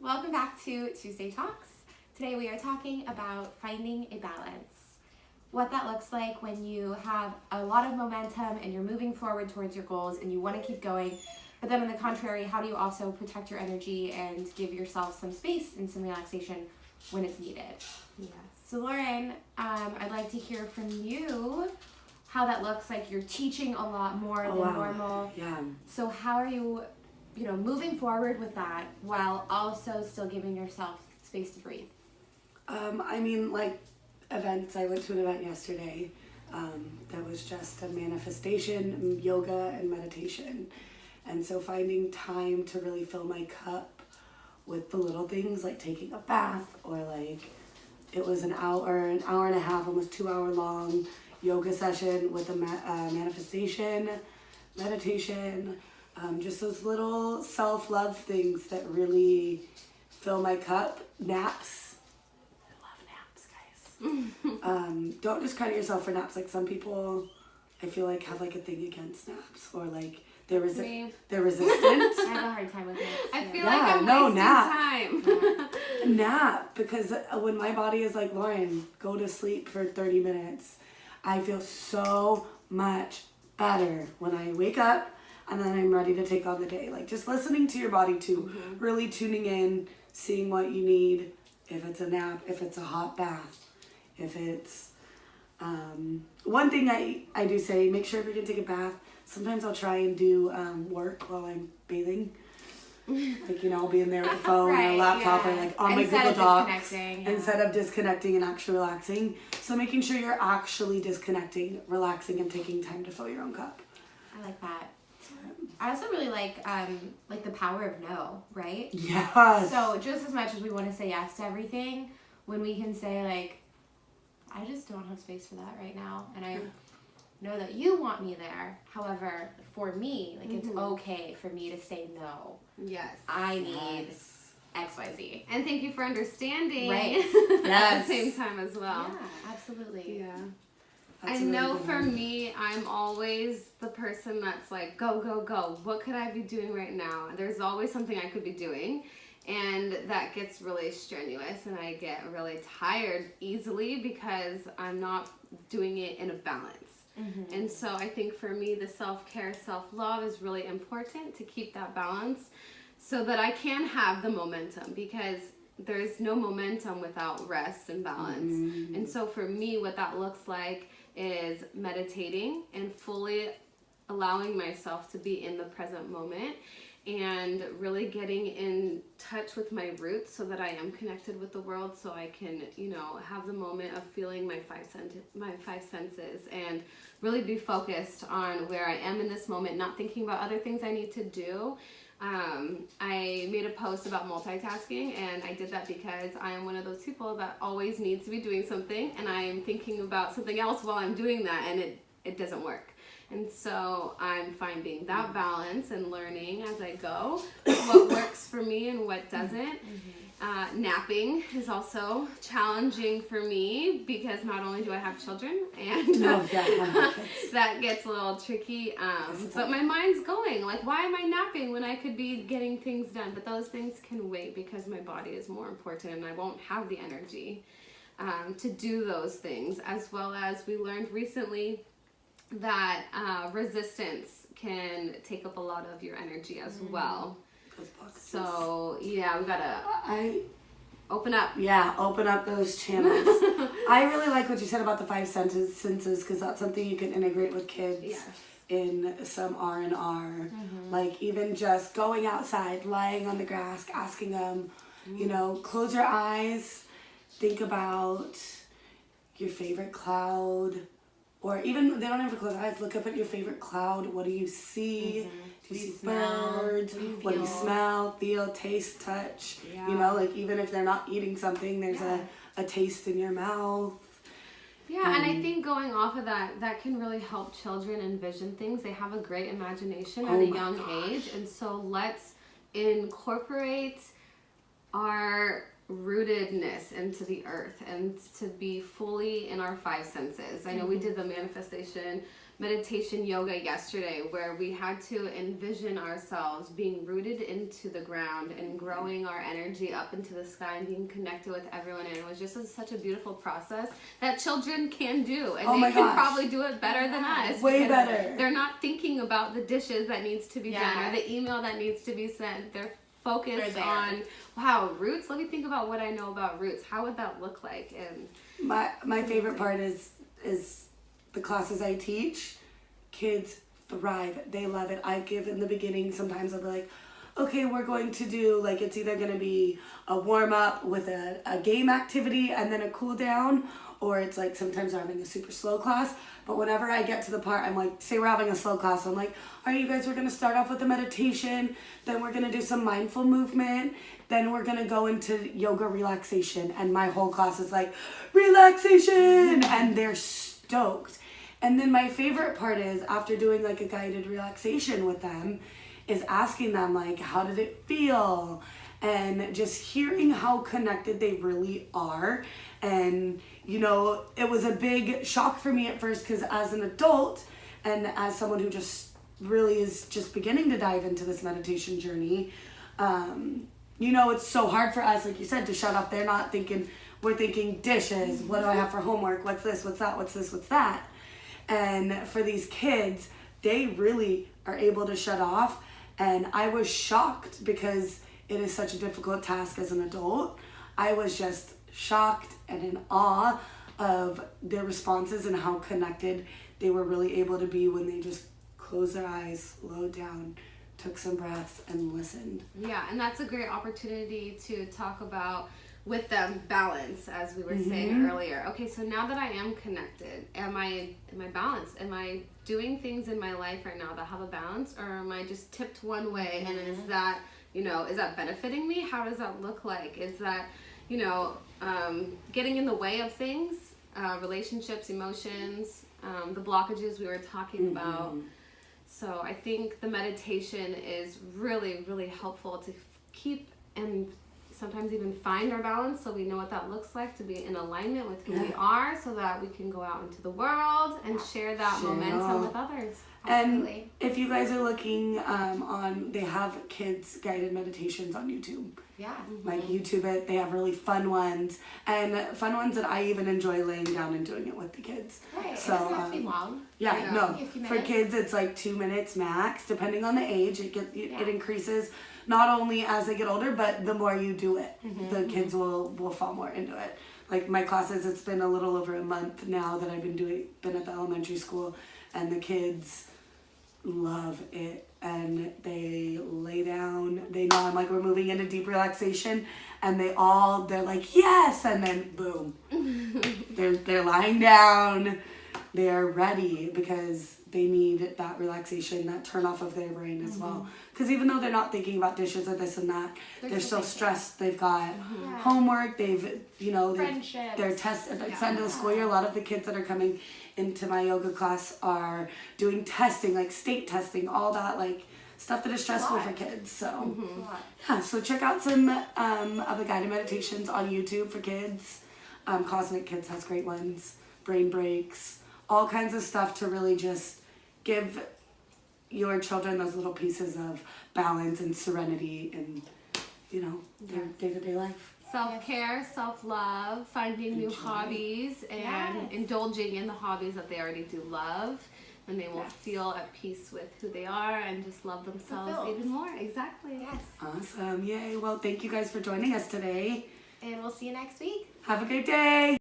Welcome back to Tuesday Talks. Today we are talking about finding a balance. What that looks like when you have a lot of momentum and you're moving forward towards your goals and you want to keep going, but then on the contrary, how do you also protect your energy and give yourself some space and some relaxation when it's needed? Yes. So Lauren, I'd like to hear from you how that looks like. You're teaching a lot more than normal. Yeah. So how are you moving forward with that while also still giving yourself space to breathe? Events. I went to an event yesterday that was just a manifestation, yoga, and meditation. And so finding time to really fill my cup with the little things like taking a bath or it was an hour and a half, almost 2 hour long yoga session with a manifestation, meditation, just those little self-love things that really fill my cup. Naps. I love naps, guys. Don't discredit yourself for naps. Like some people, I feel like have like a thing against naps or like they're resistant. I have a hard time with naps. I feel like I'm wasting time. Nap, because when my body is like, Lauren, go to sleep for 30 minutes, I feel so much better when I wake up and then I'm ready to take on the day. Like just listening to your body too, really tuning in, seeing what you need, if it's a nap, if it's a hot bath, if it's one thing I do say, make sure if you're gonna take a bath, sometimes I'll try and do work while I'm bathing. I'll be in there with the phone or a laptop or on my Google Docs instead of disconnecting and actually relaxing. So making sure you're actually disconnecting, relaxing, and taking time to fill your own cup. I like that. I also really like the power of no, right? Yes. So just as much as we want to say yes to everything, when we can say I just don't have space for that right now, and I know that you want me there. However, for me, it's okay for me to say no. Yes. I need XYZ. And thank you for understanding. Right. At the same time as well. Yeah, absolutely. Yeah. That's I a really know good for one. me, I'm always the person that's like, go, go, go. What could I be doing right now? There's always something I could be doing. And that gets really strenuous and I get really tired easily because I'm not doing it in a balance. Mm-hmm. And so I think for me, the self-care, self-love is really important to keep that balance so that I can have the momentum, because there's no momentum without rest and balance. Mm-hmm. And so for me, what that looks like is meditating and fully allowing myself to be in the present moment and really getting in touch with my roots so that I am connected with the world, so I can, have the moment of feeling my five senses and really be focused on where I am in this moment, not thinking about other things I need to do. I made a post about multitasking, and I did that because I am one of those people that always needs to be doing something, and I am thinking about something else while I'm doing that, and it doesn't work. And so I'm finding that balance and learning as I go what works for me and what doesn't. Napping is also challenging for me because not only do I have children, and that gets a little tricky, but my mind's going, why am I napping when I could be getting things done? But those things can wait because my body is more important and I won't have the energy to do those things. As well as we learned recently that resistance can take up a lot of your energy as well. So yeah, we gotta open up. Yeah, open up those channels. I really like what you said about the five senses because that's something you can integrate with kids in some R&R. Even just going outside, lying on the grass, asking them, close your eyes, think about your favorite cloud. Or even, they don't have to close their eyes, look up at your favorite cloud. What do you see? Do you see birds? What do you smell, feel, taste, touch? Yeah. Even if they're not eating something, there's a taste in your mouth. Yeah, and I think going off of that can really help children envision things. They have a great imagination at a young age. And so let's incorporate our rootedness into the earth and to be fully in our five senses. I know we did the manifestation meditation yoga yesterday where we had to envision ourselves being rooted into the ground and growing our energy up into the sky and being connected with everyone. And it was just such a beautiful process that children can do. And they can probably do it better than us. Way better. They're not thinking about the dishes that needs to be done or the email that needs to be sent. They're focused on, wow, roots. Let me think about what I know about roots. How would that look like? And my favorite part is the classes I teach. Kids thrive. They love it. I give in the beginning, sometimes I'll be like, okay, we're going to do, like, it's either going to be a warm-up with a game activity and then a cool down, or it's like sometimes we're having a super slow class. But whenever I get to the part, I'm like, say we're having a slow class, I'm like, all right, you guys, we're going to start off with a meditation, then we're going to do some mindful movement, then we're going to go into yoga relaxation. And my whole class is like, relaxation! And they're stoked. And then my favorite part is, after doing like a guided relaxation with them, is asking them, like, how did it feel? And just hearing how connected they really are. And, you know, it was a big shock for me at first, because as an adult and as someone who just really is just beginning to dive into this meditation journey, you know, it's so hard for us, like you said, to shut off. They're not thinking, we're thinking dishes, what do I have for homework, what's this, what's that, what's this, what's that. And for these kids, they really are able to shut off. And I was shocked, because it is such a difficult task as an adult. I was just shocked and in awe of their responses and how connected they were really able to be when they just closed their eyes, slowed down, took some breaths, and listened. Yeah, and that's a great opportunity to talk about with them balance, as we were saying earlier. Okay, so now that I am connected, am I balanced? Am I doing things in my life right now that have a balance, or am I just tipped one way? And is that, you know, is that benefiting me? How does that look like? Is that, you know, getting in the way of things, relationships, emotions, the blockages we were talking about? So I think the meditation is really, really helpful to keep and sometimes even find our balance, so we know what that looks like to be in alignment with who we are, so that we can go out into the world and share that momentum with others. Absolutely. And if you guys are looking they have kids guided meditations on YouTube. Yeah. Like YouTube it, they have really fun ones, and fun ones that I even enjoy laying down and doing it with the kids. Right, so, it doesn't have to be long. Yeah, no. For kids it's like 2 minutes max, depending on the age. It increases not only as they get older, but the more you do it, the kids will fall more into it. Like my classes, it's been a little over a month now that I've been at the elementary school, and the kids love it, and they lay down, they know I'm like, we're moving into deep relaxation, and they're like, yes, and then boom, they're lying down, they're ready, because they need that relaxation, that turn off of their brain as well. Because even though they're not thinking about dishes or this and that, they're still stressed. They've got homework, they're end of the school year. A lot of the kids that are coming into my yoga class are doing testing, like state testing, all that, like stuff that is stressful for kids. So yeah, so check out some of the guided meditations on YouTube for kids. Cosmic Kids has great ones, Brain Breaks, all kinds of stuff to really just give your children those little pieces of balance and serenity and, you know, their day-to-day life. Self-care, self-love, finding new hobbies, and indulging in the hobbies that they already do love. And they will feel at peace with who they are and just love themselves even more. Exactly. Yes. Awesome. Yay. Well, thank you guys for joining us today. And we'll see you next week. Have a great day.